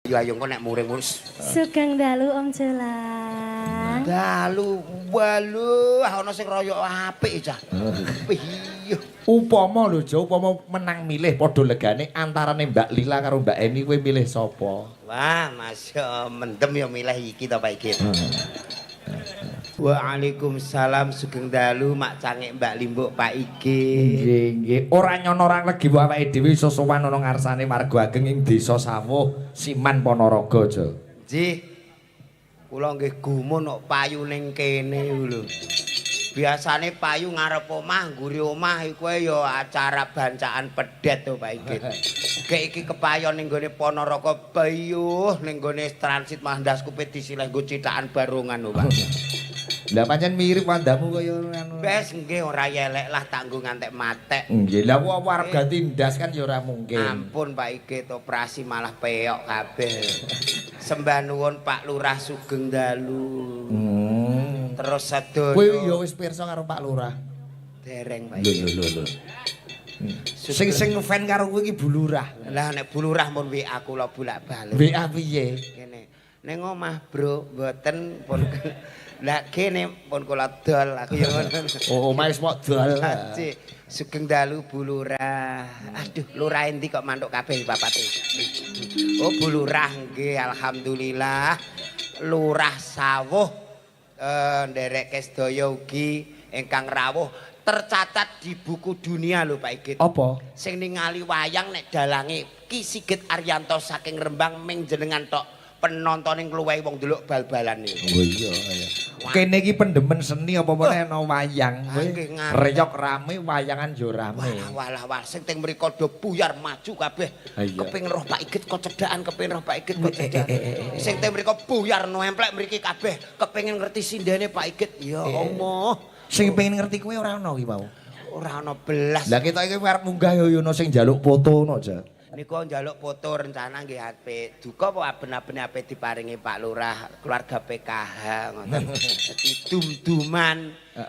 Yo ayo engko nek muring wis. Sugeng dalu Om Jelang. Dalu walu ana sing royok apik cah. Iya. Upama lho Jo, upama menang milih padha legane antarane Mbak Lila karo Mbak Eni kowe milih sapa? Wah, Mas mendem yo milih iki to Pak Igit. Waalaikumsalam sugeng dalu Mak Cangik Mbak Limbuk Pak Igit. Nggih, nggih. Ora nyono ora legi awake dhewe iso sowan ana ngarsane warga ageng ing Desa Sawuh, Siman Ponorogo, Jo. Nggih. Kula nggih gumun kok payu ning kene lho. Biasane payu ngarep omah, ngguri omah iku ya acara bancaan pedet to Pak Igit. Kayak iki kepayon ning gone Ponorogo bayuh ning gone transit Mandas Kupit disilih nggo cithakan barongan lho Pak. Lah pancen mirip wandamu kaya anu. Wes nggih ora yelek lah tak nggo ngantek matek. Nggih, lah kok warga tindas kan ya ora mungkin. Ampun Pak Igit operasi malah peok kabeh. Sembah nuwun Pak Lurah sugeng dalu. Terus sedaya. Kowe ya wis pirsa karo Pak Lurah. Dereng Pak Igit. Lho. Sing fan karo kowe iki Bu Lurah. Lah nek Bu Lurah mun WA kula bolak-balik. WA piye? Ngene. Ning omah, Bro, mboten pun lah kene pun kula dol aku ya ngono. Oh, omah wis mok dol. Cik, sugeng dalu Bu Lurah. Aduh, Lurah endi kok mantuk kabeh bapake. Oh, Bu Lurah nggih alhamdulillah. Lurah Sawuh nderek sedaya ugi ingkang rawuh tercatat di buku dunia lho Pak Igit. Apa? Sing ningali wayang nek dalange Ki Sigit Ariyanto saking Rembang ming jenengan tok penontoning ngluwehi wong delok bal-balan niku. Oh iya. Kene iki pendemen seni apa meneh ana wayang. Nggih, ngarep. Reyok rame, wayangan yo rame. Walah sing teng mriku do buyar maju kabeh. Kepengin roh Pak Igit kok cedhakan, kepengin roh Pak Igit kok cedhakan. Sing teng mriku buyar nemplek mriki kabeh, kepengin ngerti sindene Pak Igit. Ya Allah. Sing pengen ngerti kowe ora ana iki mau. Ora ana belas. Lah kita iki arep munggah yo ono sing njaluk foto ono aja. Niku njaluk foto rencana nggih apik. Duka apa aben-aben apik diparingi Pak Lurah, keluarga PKH ngoten. Dadi dum-duman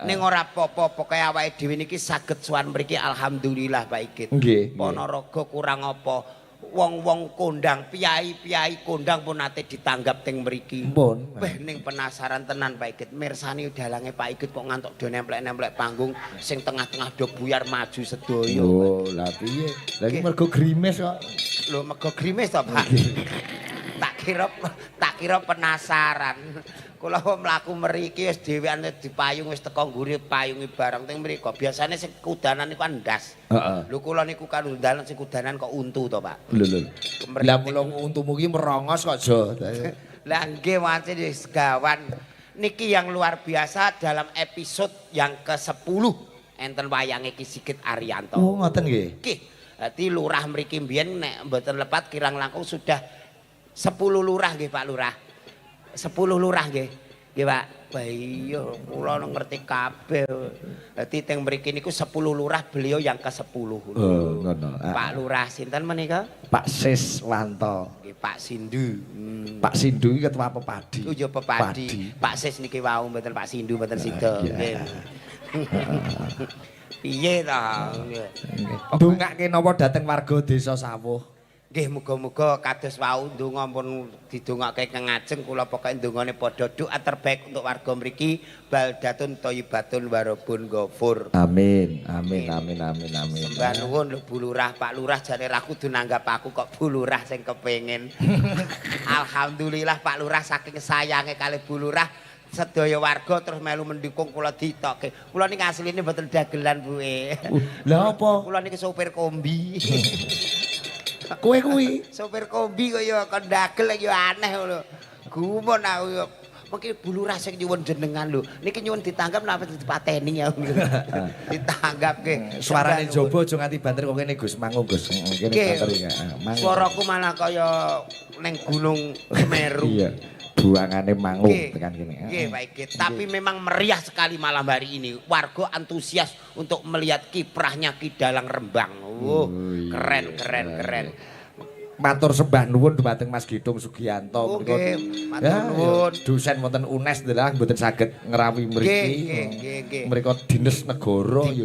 ning ora apa-apa pokoke awake dhewe niki saged sowan mriki alhamdulillah Pak Igit. Nggih. Ponorogo kurang apa. Wong-wong kondang, piyai-piyai kondang pun nate ditanggap teng mriki. Ampun. Weh ning penasaran tenan Pak Igit. Mirsani dalange Pak Igit kok ngantuk do nemplek-nemplek panggung sing tengah-tengah do buyar maju sedaya. Oh, lah piye? Lah iki mergo grimes kok. Lho mergo grimis to, Pak. tak kira penasaran. Kula mlaku mriki wis dhewean dipayung wis teko ngguri payungi bareng teng mriku. Biasane sing kudanan niku kan ndas. Heeh. Lho kula niku kan undalan sing kudanan kok untu to, Pak. Lho. Lah mulo untumu iki merongos kok, Jo. Lah nggih wancen wis gawan. Niki yang luar biasa dalam episode yang ke-10 enten wayange Ki Sigit Ariyanto. Oh, ngoten nggih. Nggih. Dadi lurah mriki mbiyen nek mboten lepat kirang langkung sudah 10 lurah nggih Pak Lurah. 10 lurah nggih. Nggih Pak. Iya, kula ngerti kabeh. Dadi teng mriki niku 10 lurah, beliau yang ke-10. Oh, ngono. Pak Lurah sinten menika? Pak Siswanto. Nggih Pak Sindu. Pak Sindu iki ketua Pepadi. Oh ya Pepadi. Pak Sis niki wau mboten Pak Sindu mboten sida. Nggih. Piye ta? Ndongake napa dhateng warga Desa Sawuh? Nggih muga-muga kados wau ndonga pun didongake kang ngajeng kula pokoke ndongane padha doa terbaik untuk warga mriki baldatun thayyibatun warabun ghafur. Amin. Sembah nuwun lho Bu Lurah, Pak Lurah jane ra kudu nanggap aku kok Bu Lurah sing kepengin. Alhamdulillah Pak Lurah saking sayange kalih Bu Lurah sedaya warga terus melu mendukung kula ditokke. Kula niki asline mboten dagelan Bu. Lah apa? Kula niki sopir kombi. Kowe kuwi Sopir kombi kok ya kon dagel ya aneh lho. Gumun aku ya. Mungkin Bu Lurah sing nyuwun jenengan lho. Niki nyuwun ditanggap napa dipateni ya. Ditanggap nggih. suarane jaba aja nganti banter kok kene Gus manggung Gus. Kene banter iki. Suaraku malah kaya ning Gunung Semeru. Iya. Buangane manggung tekan kene. Nggih, Pak Igit. Tapi memang meriah sekali malam hari ini. Warga antusias untuk melihat kiprahnya Ki Dalang Rembang. Keren. matur sembah nuwun dumateng Mas Gidung Sugiyanto menika. Matur nuwun. Dosen wonten UNES ndelah mboten saged ngerawi mriki. Nggih. Mriko dinas negara ya.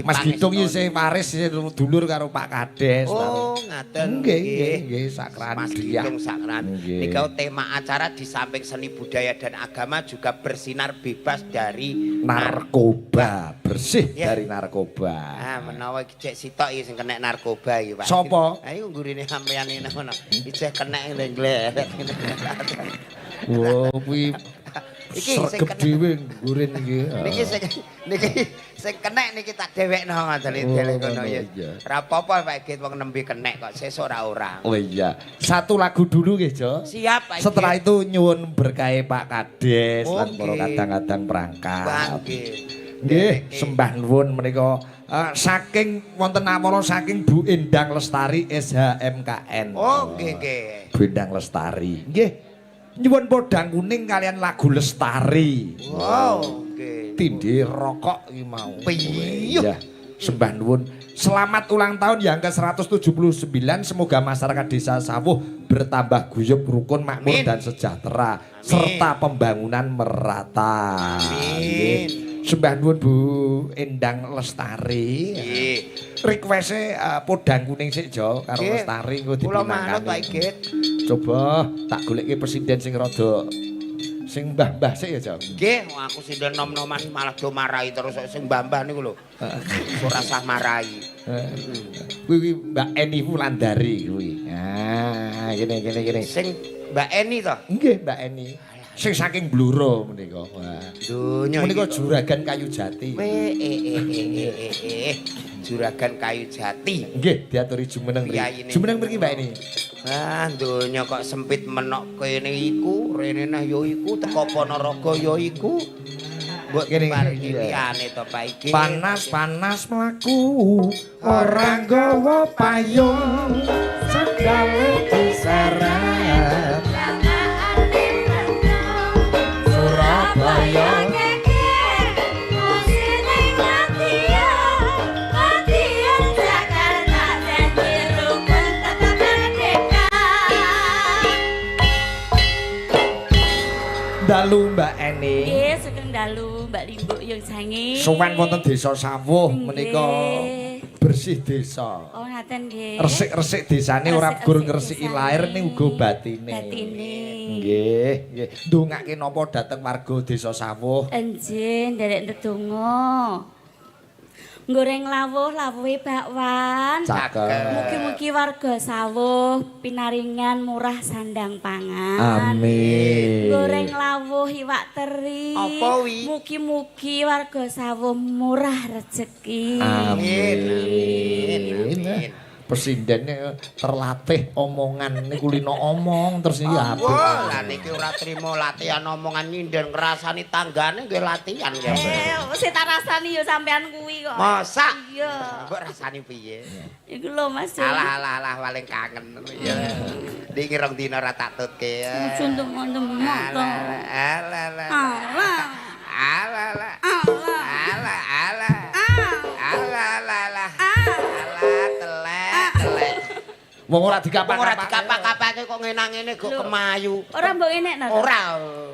Mas Gidung isih waris isih dulur karo Pak Kades. Oh, ngaten. Nggih, sakran Mas Gidung sakran. Nika tema acara di samping seni budaya dan agama juga bersinar bebas dari narkoba, bersih dari narkoba. Ah, menawa iki cek sitok iki sing kena narkoba iki, Pak. Sapa? Ha iku nggurine sampeyan iki ngono. Iki kena nglek. Wo kuwi iki sing kena dhewe ngurin iki. Niki sing kena niki tak dhewekno ngoten iki ngono ya. Ora apa-apa Pak Git wong nembe kena kok sesuk ora. Oh iya. Satu lagu dulu nggih, Jo. Siap Pak. Setelah itu nyuwun berkahe Pak Kades lan para Oke. kadang-kadang perangkat. Nggih. Nggih, sembah nuwun menika saking wonten namara saking Bu Endang Lestari SHMKN. Oh, nggih. Bu Endang Lestari. Nggih. Nyuwun podang kuning kalian lagu Lestari. Wow, nggih. Tindih rokok iki mau. Piyuh. Iya. Sembah nuwun. Selamat ulang tahun yang ke-179. Semoga masyarakat Desa Sawuh bertambah guyup, rukun, makmur Amin. dan sejahtera. Amin. Serta pembangunan merata. Amin. Nggih. Sembah nuwun Bu Endang Lestari. Nggih. Request-e podang kuning sik Jo karo Nggih. Lestari engko Kula manut Pak dipinangkani. Git. Coba tak goleki presiden sing rada sing mbah-mbah sik ya Jo. Nggih, aku sing nom-noman malah do marahi terus sing mbah-mbah niku lho. Ora sah marahi. Kuwi Mbak Eni Wulandari kuwi. Ah, gini. Sing Mbak Eni to. Nggih, Mbak Eni. Sing saking Bluro menika. Wah. Donya Menika juragan kayu jati. Juragan kayu jati. Nggih, diaturi jumeneng mriki. Piyayine. Jumeneng mriki Mbak Eni. Ah, donya kok sempit menok kene iku, rene nah ya iku, teko Ponorogo ya iku. Mbok Gini, paringi iya. liyane to Pak iki. Panas-panas mlaku ora nggawa payung segale diseret Surabaya dalu Mbak Eni. Nggih, sugeng dalu Mbak Limbuk yang sange. Sowan wonten Desa Sawuh Nggih. menika bersih desa. Oh, ngaten nggih. Resik-resik desane ora Resik-resik gur ngresiki desane. lair ning uga batine. Batine. Nggih, nggih. Ndongake napa dhateng warga Desa Sawuh? Enjin nderek ndedonga. Goreng lawuh-lawuhe bakwan. Cakep. Mugi-mugi warga sawuh pinaringan murah sandang pangan. Amin. Goreng lawuh iwak teri. Apa wi? Mugi-mugi warga sawuh murah rezeki. Amin. Presidennya terlatih omongan niku lino omong terus iki apik. Wah, lah niki ora trimo latihan omongan nyinden ngrasani tanggane nggih latihan ya. Sing tak rasani ya sampean kuwi kok. Masak. Iya. Mbok rasani piye? Iku lho Mas. Alah paling kangen. Ya. Niki rong dina ora tak tutke. Contoh ngono to. Alah. Alah. Alah. Telek. Wong ora Ora dikapak-kapak. dikapak-kapake kok ngenang-ngene kok Lho. kemayu. Ora mbok enekno. to? Ora.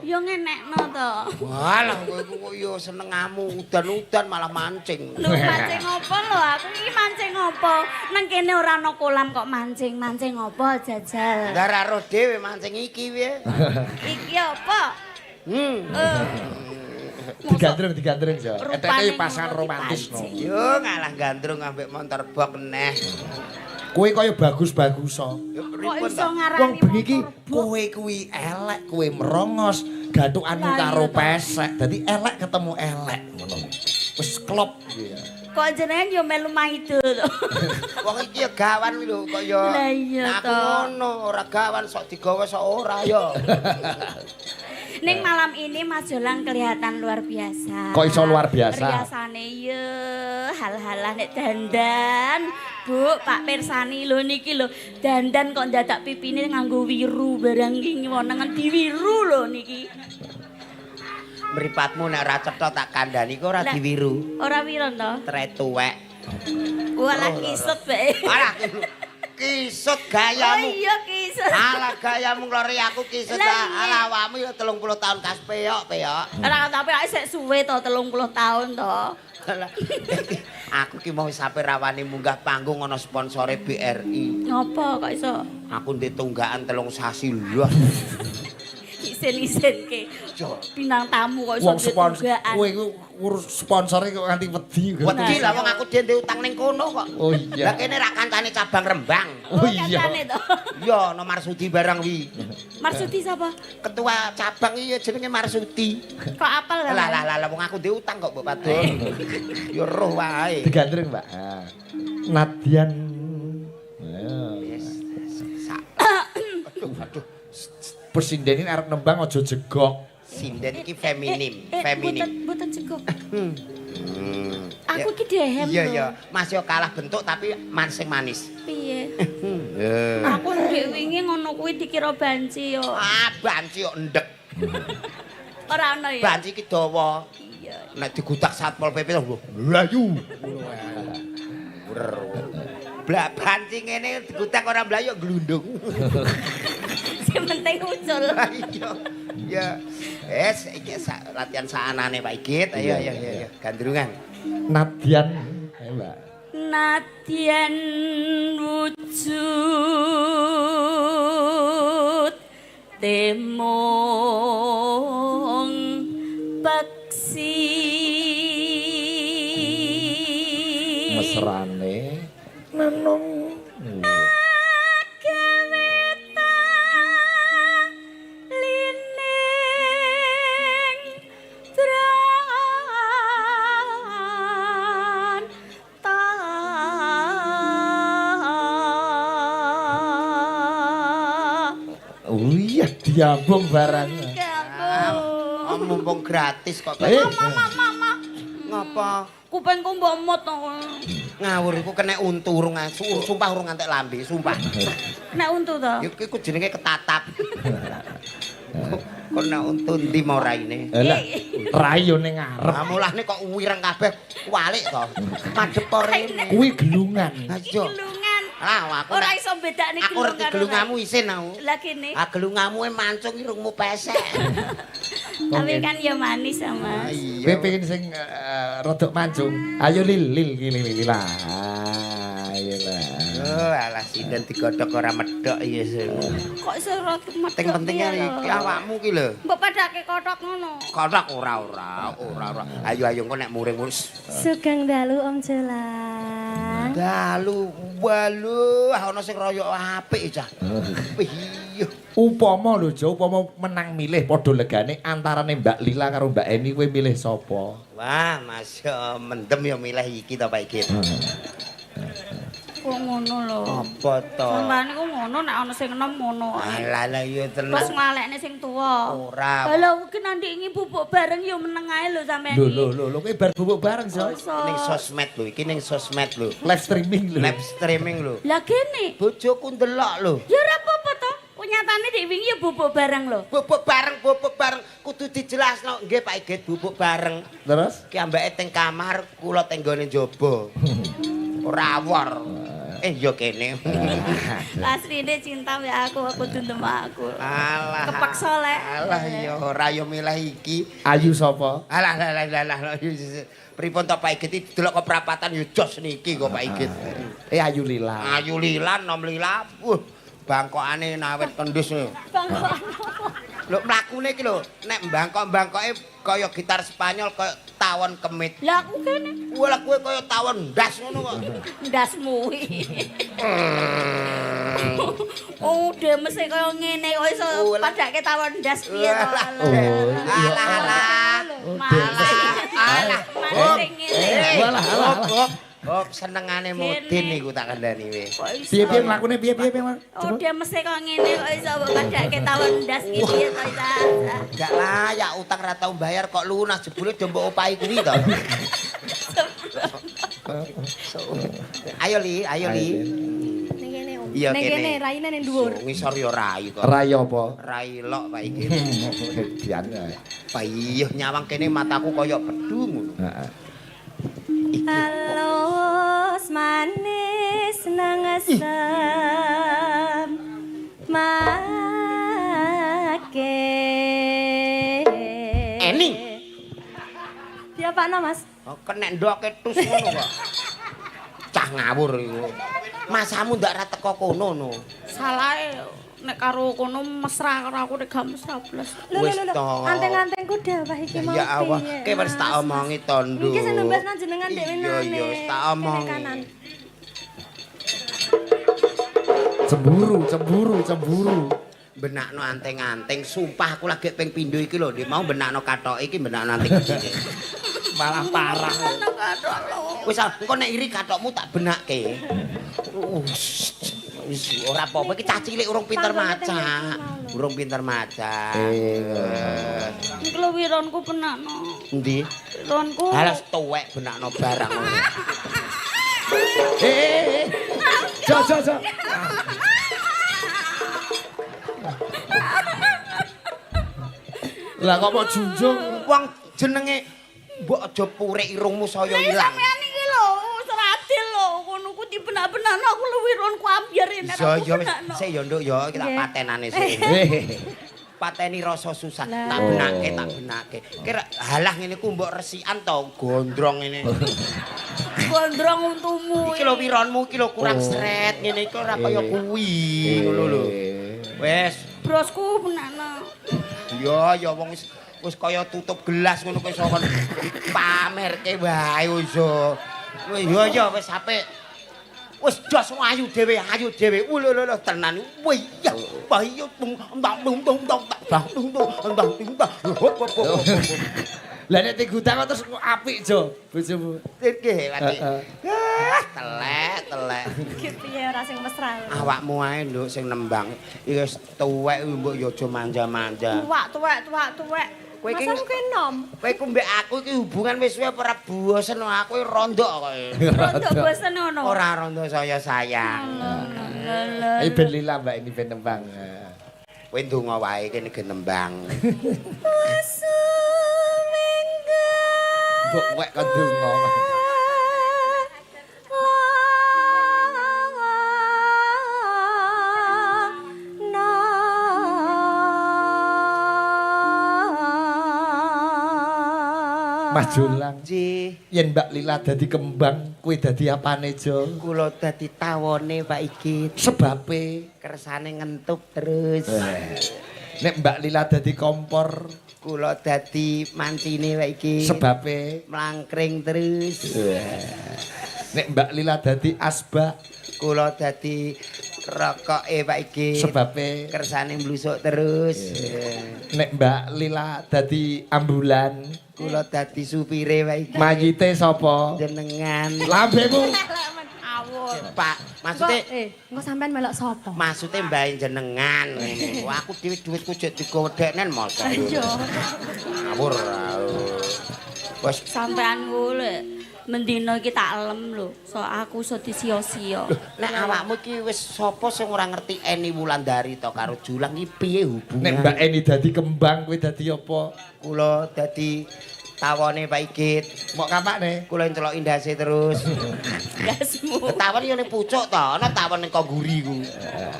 Ya ngenekno to. Walah kowe kok ya senengamu udan-udan malah mancing. Lho mancing apa lho? Aku iki mancing apa? Nang kene ora ana kolam kok mancing. Mancing apa jajal? Gara roh dhewe mancing iki piye? Iki apa? Digandrung Jo. Rupane Eteke pasangan ngono romantis no. dipancing. Yo ngalah gandrung ambek motor bok neh. Kowe kaya bagus-bagus so. Yo Kok pripun iso to? ngarani Wong bengi iki motor bok? kowe kuwi elek, kowe merongos, gathukanmu Lah, iya karo toh. pesek. Dadi elek ketemu elek ngono. Wis klop ya. Kok jenengan yo melu maido to. Wong iki ya gawan lho kok yo. Lah iya Nah, aku toh. ngono ora gawan sok digawa sok ora yo. Ning malam ini Mas Jolang kelihatan luar biasa. Kok iso luar biasa? Riasane ya hal-halan nek dandan. Bu, Pak Pirsani lho niki lho. Dandan kok dadak pipine nganggo wiru barang iki wonengan diwiru lho niki. Mripatmu nek ora cetha tak kandhani kok ora Lah. diwiru. Ora wiro to? Tre tuwek. Walah kisut bae. Alah. kisut gayamu. Oh iya kisut. Alah gayamu nglori aku kisut. Alah awakmu ya 30 tahun kas peyok. Ora tapi aku sik suwe to 30 tahun to. Aku ki mau sampe rawani munggah panggung ana sponsore BRI. Ngopo kok iso? Aku ndek tunggakan 3 sasi lho. Isen-isen ke. Bintang tamu kok iso Wong sponsor tunggaan. kowe iku urus sponsore kok nganti wedi. Wedi lah wong aku dhewe ndek utang ning kono kok. Oh iya. Lah kene ra kancane cabang Rembang. Oh iya. Kancane to. Iya, no Marsudi barang wi. Marsudi sapa? Ketua cabang iya jenenge Marsudi. Kok apal kan? Lah wong aku ndek utang kok Mbok Padon. Ya roh wae. Digandreng, Mbak. Nadian. Yes. Aduh. Persindenin arep nembang aja jegok. Sinden iki feminim, feminim. Mboten cukup. Aku ki dehem Iya lho. ya, Mas yo kalah bentuk tapi mansing manis. Piye? Aku ndek wingi ngono kuwi dikira banci yo. Ah, banci kok ndek. Ora ana ya. Banci ki dawa. Iya. Nek digutak Satpol PP lho, mlayu. Blak banci ngene digutak ora mlayu glundung. Sing penting ucul. Iya. Ya. Iki latihan saanane Pak Igit. Ayo. Gandrungan. Nadian. Ayo, Mbak. Nadyan wujud temong peksi Mesrane nanong. Diambung barangnya. Mumpung gratis kok. Mama. Ngapa? Kupengku mbok mut to. Ngawur iku kena untu urung sumpah urung ngantek lambe, sumpah. Nek untu to. Iku jenenge ketatap. Kok nek untu ndi mau raine? Lah, rai yo ning ngarep. Ah mulane kok wireng kabeh walik to. Madhep rene. Kuwi gelungan. Ayo. Gelungan. Lah aku Ora iso bedakne aku gelungan. ngerti gelungamu isin aku. Lah kene. Ah gelungamu mancung irungmu pesek. Tapi kan ya manis sama. Kowe pengen sing rodok mancung. Ayo lil lah. Ayo lah. Oh alah sinden digodhog ora medhok ya. Kok iso rodok medhok. Penting-pentingnya iki awakmu ki lho. Mbok padake kothok ngono. Kothok ora. Ayo engko nek muring wis. Sugeng dalu Om Jolang. Dalu walu ana sing royok apik cah. Iya. Upama lho, Jo, upama menang milih padha legane antarane Mbak Lila karo Mbak Eni kowe milih sapa? Wah, Mas mendem ya milih iki to Pak Igit. Kok ngono lho. Apa to? Sampeyan iku ngono nek ana sing enom ngono ae. Alah ya tenan. Terus ngalekne sing tuwa. Ora. Lha iki nanti ingi bubuk bareng ya meneng ae lho sampeyan iki. Lho kowe bar bubuk bareng, Jo. Ning sosmed lho, iki ning sosmed lho. Live streaming lho. Live streaming lho. Lah kene. Bojoku ndelok lho. Ya ora apa-apa to. Nyatane dik wingi ya bubuk bareng lho. Bubuk bareng kudu dijelasno. Nggih Pak Igit bubuk bareng. Terus? Ki ambeke teng kamar, kula teng gone njaba. Ora awor. Ya kene. Asline cinta mbek aku dundem aku. Alah. Kepaksa lek. Alah ya ora yo milih iki. Ayu sapa? Alah. Pripun to Pak Igit iki delok keprapatan yo jos niki kok Pak Igit. Ayu Lila. Ayu Lila, nom Lila. Bangkokane nawet kendhus lho. Bangkokan. Lho mlakune iki lho, nek bangkoke kaya gitar Spanyol kaya tawon kemit. Lah aku kene. Walah kowe kaya tawon ndas ngono kok. Ndasmu iki. Oh, mesti kaya ngene kok iso padake tawon ndas piye to. Alah. Alah. Walah. Oh, senengane Mudin niku tak kandhani wis. Piye mlakune piye? Oh, dia mesti kok ngene kok iso padake tawon ndas iki piye to isa. Gak layak utang ra tau bayar kok lunas jebule do mbok opahi kuwi to. Ayo Li. Ning kene Om. Iya Ning kene. kene raine ning dhuwur. Ngisor yo rai to. Rai apa? Rai lok Pak iki. Dian. Pak iya nyawang kene mataku kaya pedhu ngono. Heeh. Halus manis senang asam make. Eni. Ya Pak No Mas. Oh, kena ndoke tus ngono kok. Cah ngawur iku. Masamu ndak ra teko kono no. Salahe nek karo kono mesra karo aku nek gak mesra blas. Lho Wis lho lho. to. Anteng-antengku dawah iki mau. Ya Allah, ke wis tak omongi to, Nduk. Iki sing nembas nang jenengan dhewe Iya, iya, wis tak omongi. Cemburu. Benakno anteng-anteng, sumpah aku lagi ping pindho iki lho, mau benakno kathok iki benakno anteng iki. Malah parah. Wis engko nek iri kathokmu tak benakke. Wis ora apa-apa iki cah cilik urung pinter maca. Urung pinter maca. Iki lho wironku penakno. Endi? Wironku. Halas tuwek benakno barang. Jo. Lah kok mau junjung? Wong jenenge mbok aja purik irungmu saya ilang. Sampeyan iki lho ora adil lho. Ngono ku dibenak-benakno aku lho wironku ambyar nek Iya, aku iya wis benakno. sik ya Nduk ya iki tak Nggih. patenane sik. Pateni rasa susah. Tak benake. Kira halah ngene ku mbok resikan to gondrong ngene. Gondrong untumu. Iki lho wironmu iki lho kurang sret ngene iki ora kaya kuwi ngono lho. Wis, Brosku benakno. ya wong wis kaya tutup gelas ngono kaya iso pamerke wae wis. Ya wis apik. Wis jos ayu dhewe. Lho tenan. Wih ya. Bayo tung. Lah nek digudang terus apik Jo, bojomu. Nggih, Wati. Telek. Iki piye ora sing mesra. Awakmu ae Nduk sing nembang. Iki wis tuwek mbok ya aja manja-manja. Tuwek. Kowe iki Masa kowe nom? kowe ku mbek aku iki hubungan wis suwe apa ora bosen aku rondok kowe. Rodok bosen ngono. Ora rondo saya sayang. Ayo ben lila Mbak ini ben nembang. Kowe ndonga wae kene ge nembang. Mbok wek kon donga. Mas Jolang, Nggih, yen Mbak Lila dadi kembang, kowe dadi apane Jo? kula dadi tawone Pak Igit. Sebabe Kersane ngentup terus. nek Mbak Lila dadi kompor, Kula dadi mancine Pak Igit. sebabe Mlangkring terus. nek Mbak Lila dadi asbak, Kula dadi rokoke Pak Igit. sebabe Kersane mblusuk terus. nek Mbak Lila dadi ambulan, Kula dadi supire Pak Igit. mayite sapa? Jenengan. Lambemu. Awur. Pak, maksude Engko sampean melok sapa? maksude mbae jenengan. Wah, aku dhewe dhuwitku jek digowedheknen mosok. Iya. Ngawur. Wes Sampean golek mendino iki tak elem lho. So aku iso disia-sia. nek awakmu iki wis sapa sing ora ngerti Eni Wulandari to karo Julang iki piye hubungan? Nek Mbak Eni dadi kembang, kowe dadi apa? Kula dadi tawone Pak Igit. Mok kapakne? Kula encelok indase terus. Gasmu. Tawon yo ning pucuk to, ana tawon ning kongguri ku.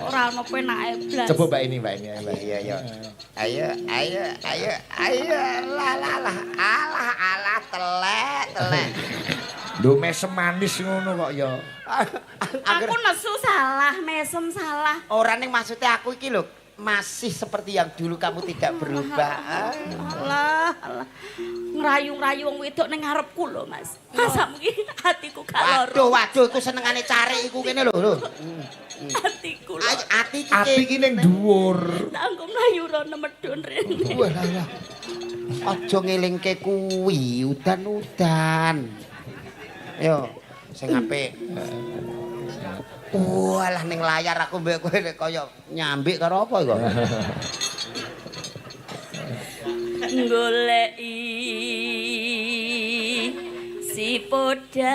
Ora ono penake blas. Coba Mbak Eni, Mbak Eni. Iya ya. Ayo. Alah telek. Lho mesem manis ngono kok ya. Aku nesu salah, mesem salah. Ora ning maksudnya aku iki lho masih seperti yang dulu kamu tidak berubah. Alah. Ngrayu-ngrayu wong wedok ning ngarepku lho, Mas. Masa mungkin hatiku gak loro. Waduh, iku senengane cari iku kene lho. Hatiku lho. Ati Ati iki ning dhuwur. Tanggo mlayu rono medhun rene. Walah. Aja ngelingke kuwi, udan-udan. Yo, sing apik. Walah ning layar aku mbek kowe kaya nyambik karo apa iku? Goleki si podang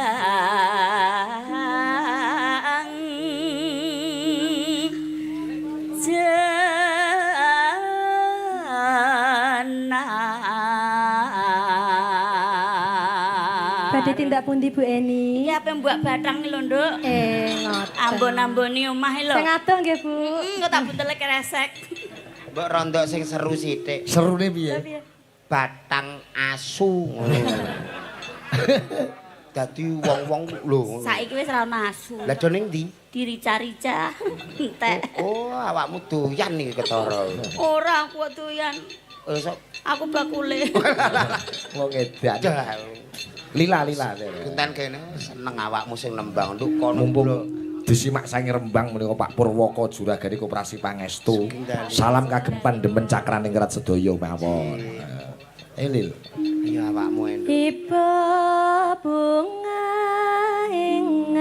Badhe tindak pundi Bu Eni? Ya apa mbak batang lho, Nduk. Ngoten. Ambon-amboni omah lho. Sing adoh nggih, Bu. Kok tak butelke kresek. Mbok rondok sing seru sithik. Serune piye? Batang asu. Dadi wong-wong lho. Saiki wis ora ono asu. Lah do ning ndi? Dirica-rica. Entek. Oh, awakmu doyan iki ketara. Ora aku kok doyan. Sok Aku bakule. Wong edan. dah. Lila. Genten kene seneng awakmu sing nembang nduk kono. Mumpung disimak sange Rembang menika Pak Purwoko Juragadi Koperasi Pangestu. Salam kagem pandemen cakraningrat sedaya mawon. Lil. Ya awakmu enduk. Tiba bunga ing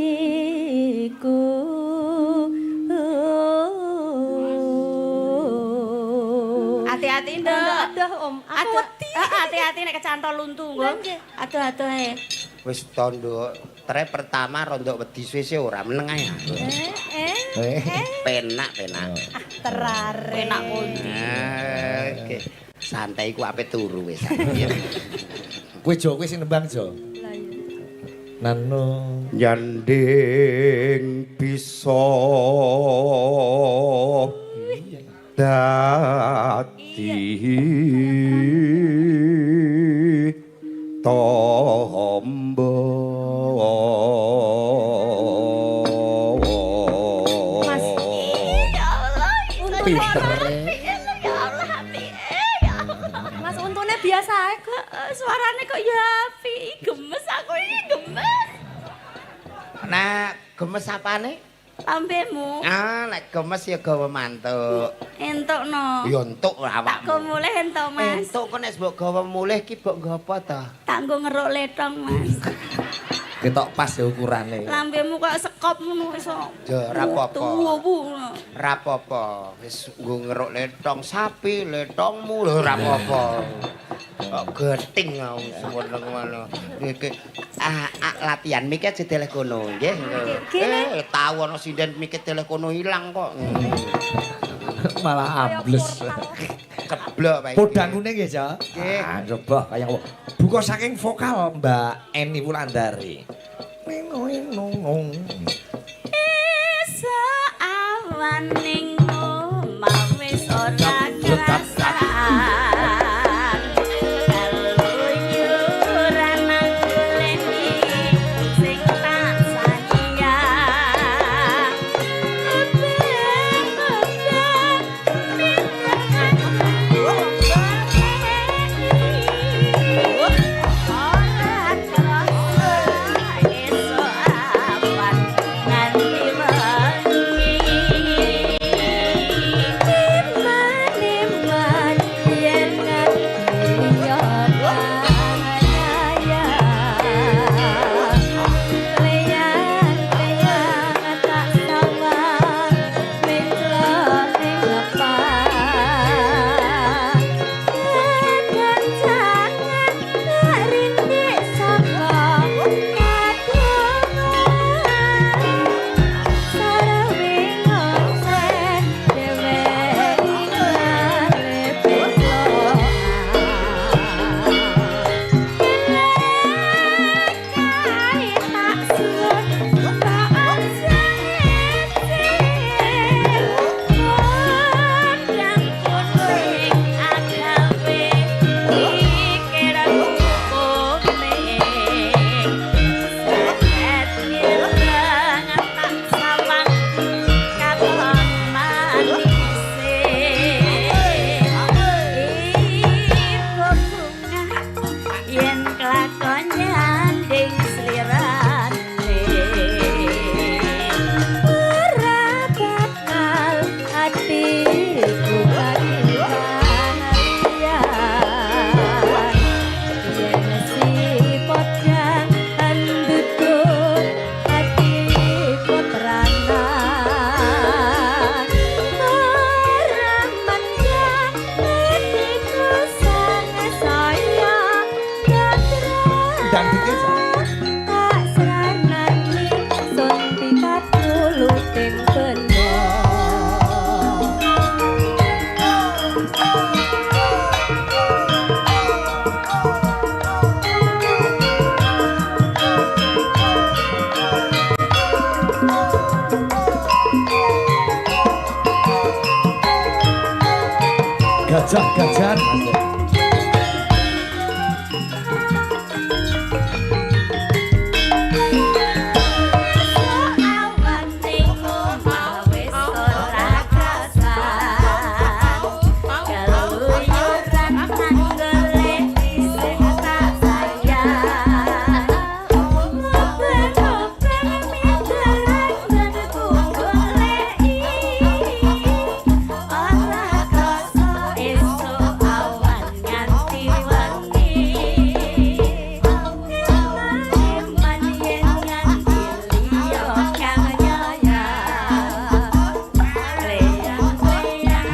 atiku. Hati-hati, Nduk. Aduh, Om. Aku wedi. Hati-hati nek kecantol luntu, Nggo. Aduh-aduh ae. Wis to nduk. Tre pertama rondok wedi suwe ora meneng ae. Penak. Terare. Enak pundi. Oke. Santai ku ape turu wis. Kowe Jo, kowe sing nembang Jo. Lah iya. Nano Nyanding bisa dadi tombo. Mas. Ya Allah, pinter. ya Allah, apike ya. Mas untune biasa ae kok. Suarane kok ya apik, gemes aku iki gemes. Nah, gemes apane? Lambemu. Ah, nek gemes ya gawe mantuk. Entukno. Ya entuk Tak awakmu. go mulih entuk, Mas. Entuk kok nek mbok gawe mulih ki mbok nggo apa ta? Tak nggo ngeruk letong, Mas. ketok pas ya ukurane. Lambemu kok sekop ngono iso. Ya ora apa-apa. Tuwu. Ora apa-apa. Wis nggo ngeruk letong sapi, letongmu lho ora apa-apa. Kok geting aku semono ngono. Iki latihan mikir jedeleh kono nggih. Tahu ana sinden mikir teleh kono ilang kok. Malah ambles. Ceblok Pak. Podangune nggih, Jo. Nggih. Ah, coba kaya buka saking vokal Mbak Eni Wulandari. Nong. Iso awan ning omah wis ora kerasan. Kaluyuran nanguleni sing tak sayang. gajah-gajahan Mas.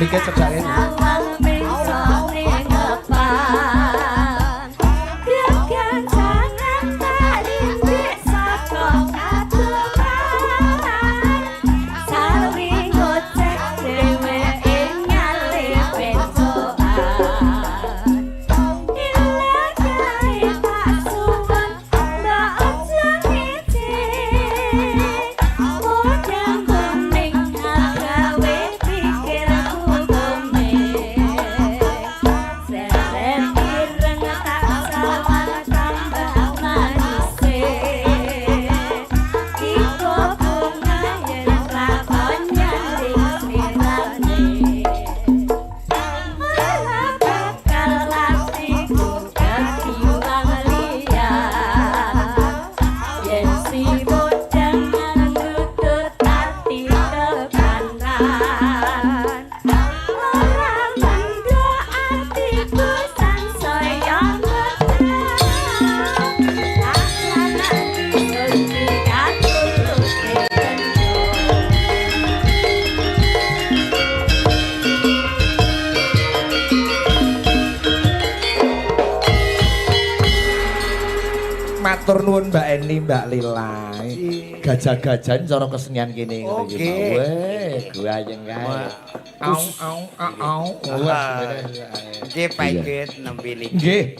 Mikir cedak ini. Matur nuwun Mbak Eni, Mbak Lila. Gajah-gajahan cara kesenian kene ngene iki. Oke. Weh, gayeng kae. Au au au. Nggih Pak Igit nembe niki. Nggih.